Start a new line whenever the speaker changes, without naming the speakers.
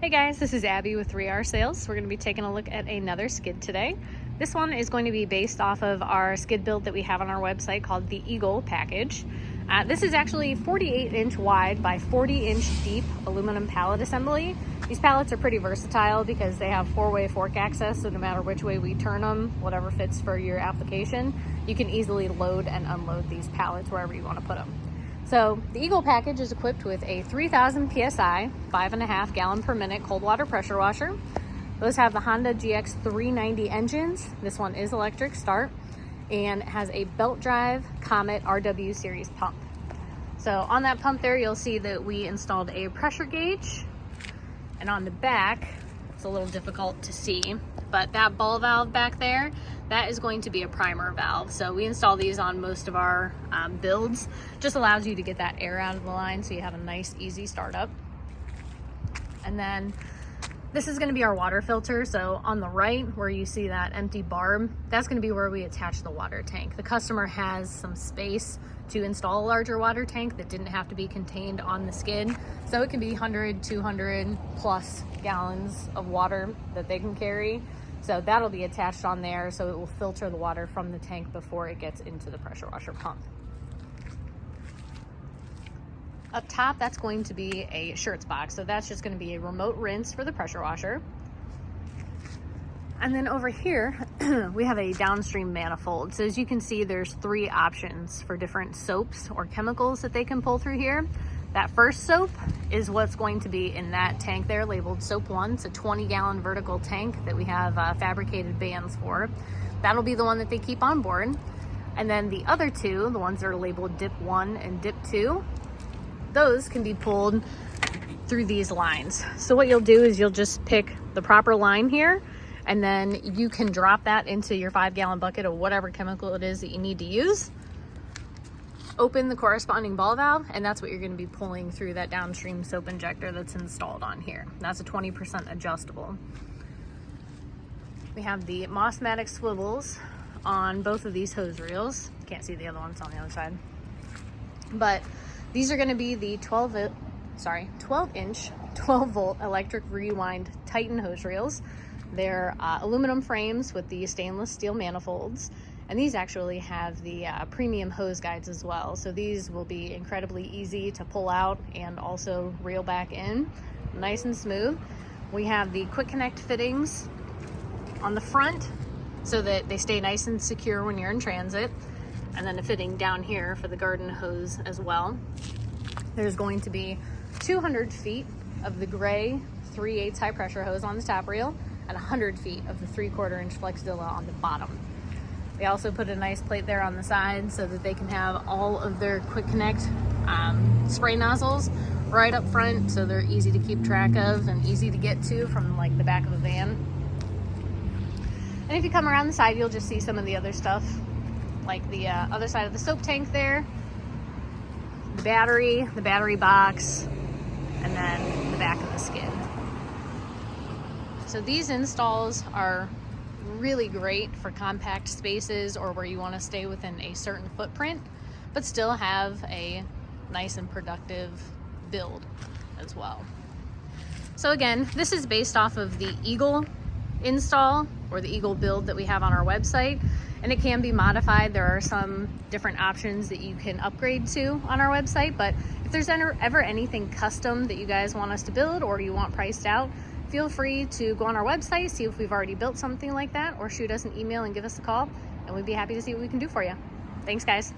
Hey guys, this is Abby with 3R Sales. We're going to be taking a look at another skid today. This one is going to be based off of our skid build that we have on our website called the Eagle package. This is actually 48-inch wide by 40-inch deep aluminum pallet assembly. These pallets are pretty versatile because they have 4-way fork access, so no matter which way we turn them, whatever fits for your application, you can easily load and unload these pallets wherever you want to put them. So the Eagle package is equipped with a 3000 PSI, 5.5 gallon per minute cold water pressure washer. Those have the Honda GX 390 engines. This one is electric start and has a belt drive Comet RW series pump. So on that pump there, you'll see that we installed a pressure gauge, and on the back, it's a little difficult to see, but that ball valve back there, that is going to be a primer valve. So we install these on most of our builds. Just allows you to get that air out of the line so you have a nice, easy startup. And then this is gonna be our water filter. So on the right where you see that empty barb, that's gonna be where we attach the water tank. The customer has some space to install a larger water tank that didn't have to be contained on the skid. So it can be 100, 200 plus gallons of water that they can carry. So that'll be attached on there, so it will filter the water from the tank before it gets into the pressure washer pump. Up top, that's going to be a shirts box. So that's just going to be a remote rinse for the pressure washer. And then over here, we have a downstream manifold. So as you can see, there's 3 options for different soaps or chemicals that they can pull through here. That first soap is what's going to be in that tank there labeled soap 1. It's a 20-gallon vertical tank that we have fabricated bands for. That'll be the one that they keep on board. And then the other 2, the ones that are labeled dip 1 and dip 2, those can be pulled through these lines. So what you'll do is you'll just pick the proper line here, and then you can drop that into your 5-gallon bucket of whatever chemical it is that you need to use. Open the corresponding ball valve, and that's what you're going to be pulling through that downstream soap injector that's installed on here. That's a 20% adjustable. We have the Mossmatic swivels on both of these hose reels. Can't see the other ones on the other side. But these are going to be the 12-inch, 12-volt electric rewind Titan hose reels. They're aluminum frames with the stainless steel manifolds. And these actually have the premium hose guides as well. So these will be incredibly easy to pull out and also reel back in, nice and smooth. We have the quick connect fittings on the front so that they stay nice and secure when you're in transit. And then a fitting down here for the garden hose as well. There's going to be 200 feet of the gray 3/8 high pressure hose on the top reel and 100 feet of the 3/4 inch Flexdilla on the bottom. They also put a nice plate there on the side so that they can have all of their quick connect spray nozzles right up front, so they're easy to keep track of and easy to get to from like the back of the van. And if you come around the side, you'll just see some of the other stuff, like the other side of the soap tank there, the battery box, and then the back of the skid. So these installs are really great for compact spaces or where you want to stay within a certain footprint, but still have a nice and productive build as well. So again, this is based off of the Eagle install or the Eagle build that we have on our website, and it can be modified. There are some different options that you can upgrade to on our website, but if there's ever anything custom that you guys want us to build or you want priced out, feel free to go on our website, see if we've already built something like that, or shoot us an email and give us a call, and we'd be happy to see what we can do for you. Thanks, guys.